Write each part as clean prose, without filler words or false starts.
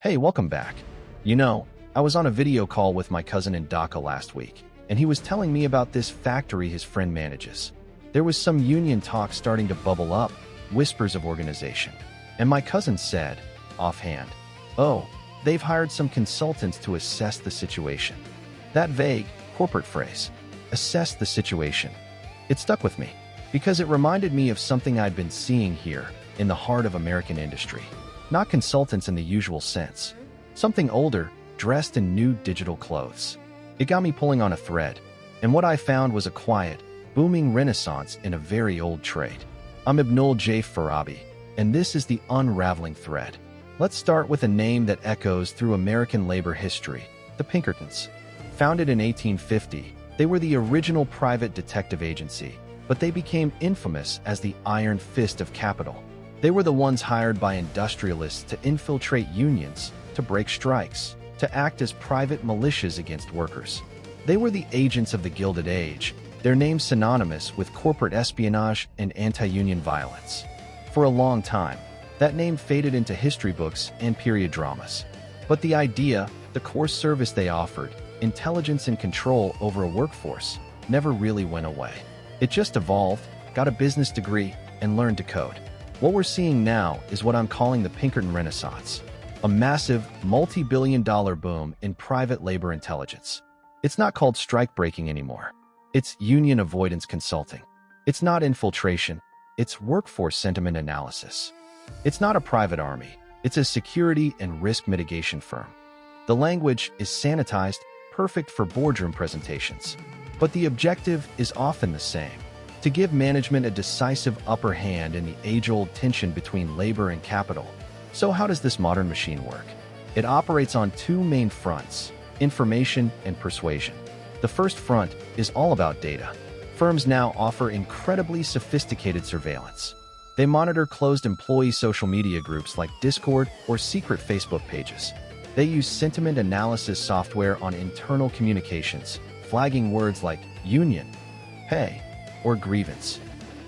Hey, welcome back. You know, I was on a video call with my cousin in Dhaka last week, and he was telling me about this factory his friend manages. There was some union talk starting to bubble up, whispers of organization. And my cousin said, offhand, "Oh, they've hired some consultants to assess the situation." That vague, corporate phrase, assess the situation. It stuck with me, because it reminded me of something I'd been seeing here, in the heart of American industry. Not consultants in the usual sense. Something older, dressed in new digital clothes. It got me pulling on a thread, and what I found was a quiet, booming renaissance in a very old trade. I'm Ibnul J. Farabi, and this is the unraveling thread. Let's start with a name that echoes through American labor history, the Pinkertons. Founded in 1850, they were the original private detective agency, but they became infamous as the iron fist of capital. They were the ones hired by industrialists to infiltrate unions, to break strikes, to act as private militias against workers. They were the agents of the Gilded Age, their name synonymous with corporate espionage and anti-union violence. For a long time, that name faded into history books and period dramas. But the idea, the core service they offered, intelligence and control over a workforce, never really went away. It just evolved, got a business degree, and learned to code. What we're seeing now is what I'm calling the Pinkerton Renaissance, a massive, multi-billion-dollar boom in private labor intelligence. It's not called strike-breaking anymore. It's union avoidance consulting. It's not infiltration. It's workforce sentiment analysis. It's not a private army. It's a security and risk mitigation firm. The language is sanitized, perfect for boardroom presentations. But the objective is often the same: to give management a decisive upper hand in the age-old tension between labor and capital. So how does this modern machine work? It operates on two main fronts: information and persuasion. The first front is all about data. Firms now offer incredibly sophisticated surveillance. They monitor closed employee social media groups like Discord or secret Facebook pages. They use sentiment analysis software on internal communications, flagging words like union, pay, or grievance.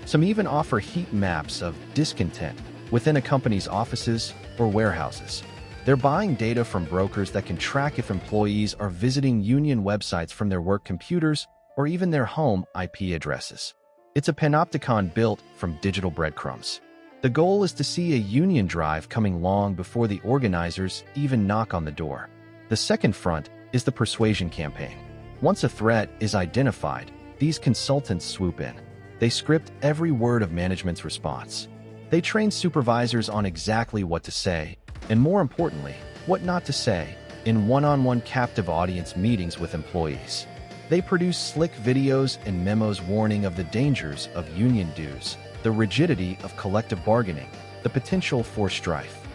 Some even offer heat maps of discontent within a company's offices or warehouses. They're buying data from brokers that can track if employees are visiting union websites from their work computers or even their home IP addresses. It's a panopticon built from digital breadcrumbs. The goal is to see a union drive coming long before the organizers even knock on the door. The second front is the persuasion campaign. Once a threat is identified, these consultants swoop in. They script every word of management's response. They train supervisors on exactly what to say, and more importantly, what not to say, in one-on-one captive audience meetings with employees. They produce slick videos and memos warning of the dangers of union dues, the rigidity of collective bargaining, the potential for strife.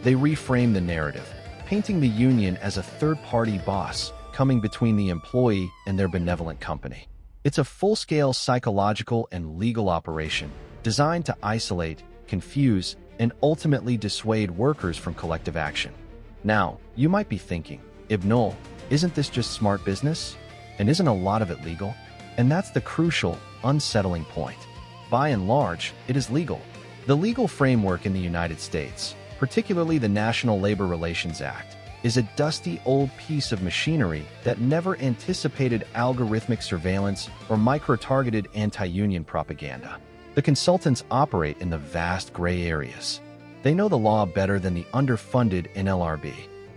They reframe the narrative, painting the union as a third-party boss coming between the employee and their benevolent company. It's a full-scale psychological and legal operation designed to isolate, confuse, and ultimately dissuade workers from collective action. Now, you might be thinking, Ibnul, isn't this just smart business? And isn't a lot of it legal? And that's the crucial, unsettling point. By and large, it is legal. The legal framework in the United States, particularly the National Labor Relations Act, is a dusty old piece of machinery that never anticipated algorithmic surveillance or micro-targeted anti-union propaganda. The consultants operate in the vast gray areas. They know the law better than the underfunded NLRB.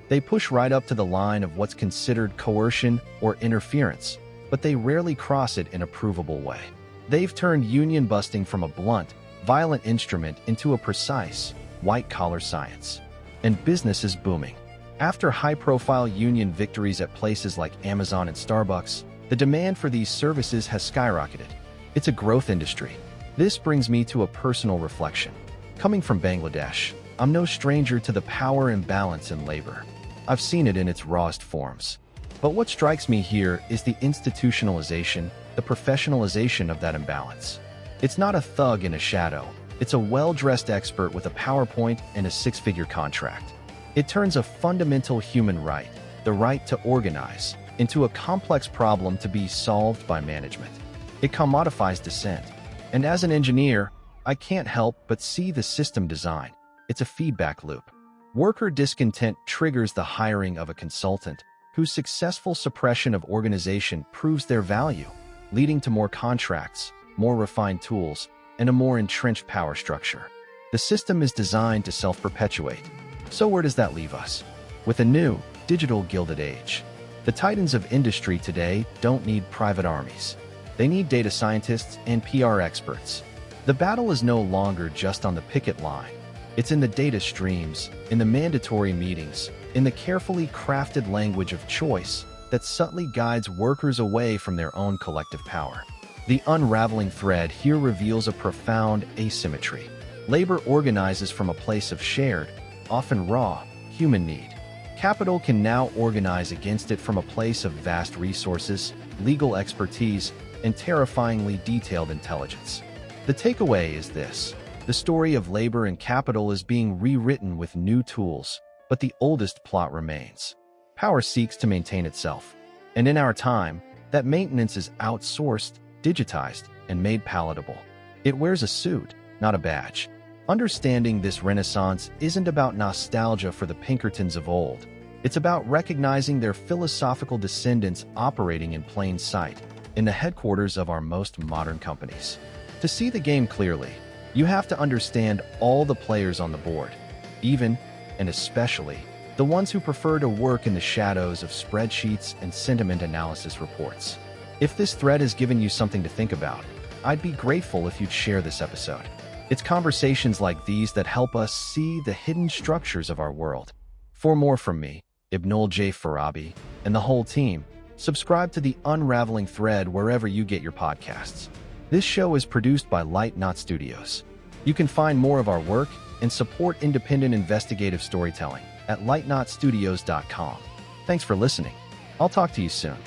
They push right up to the line of what's considered coercion or interference, but they rarely cross it in a provable way. They've turned union busting from a blunt, violent instrument into a precise, white-collar science. And business is booming. After high-profile union victories at places like Amazon and Starbucks, the demand for these services has skyrocketed. It's a growth industry. This brings me to a personal reflection. Coming from Bangladesh, I'm no stranger to the power imbalance in labor. I've seen it in its rawest forms. But what strikes me here is the institutionalization, the professionalization of that imbalance. It's not a thug in a shadow. It's a well-dressed expert with a PowerPoint and a six-figure contract. It turns a fundamental human right, the right to organize, into a complex problem to be solved by management. It commodifies dissent. And as an engineer, I can't help but see the system design. It's a feedback loop. Worker discontent triggers the hiring of a consultant whose successful suppression of organization proves their value, leading to more contracts, more refined tools, and a more entrenched power structure. The system is designed to self-perpetuate. So where does that leave us? With a new, digital Gilded Age. The titans of industry today don't need private armies. They need data scientists and PR experts. The battle is no longer just on the picket line. It's in the data streams, in the mandatory meetings, in the carefully crafted language of choice that subtly guides workers away from their own collective power. The unraveling thread here reveals a profound asymmetry. Labor organizes from a place of shared, often raw, human need. Capital can now organize against it from a place of vast resources, legal expertise, and terrifyingly detailed intelligence. The takeaway is this: the story of labor and capital is being rewritten with new tools, but the oldest plot remains. Power seeks to maintain itself, and in our time, that maintenance is outsourced, digitized, and made palatable. It wears a suit, not a badge. Understanding this renaissance isn't about nostalgia for the Pinkertons of old. It's about recognizing their philosophical descendants operating in plain sight, in the headquarters of our most modern companies. To see the game clearly, you have to understand all the players on the board, even, and especially, the ones who prefer to work in the shadows of spreadsheets and sentiment analysis reports. If this thread has given you something to think about, I'd be grateful if you'd share this episode. It's conversations like these that help us see the hidden structures of our world. For more from me, Ibnul J. Farabi, and the whole team, subscribe to the Unraveling Thread wherever you get your podcasts. This show is produced by Light Knot Studios. You can find more of our work and support independent investigative storytelling at lightknotstudios.com. Thanks for listening. I'll talk to you soon.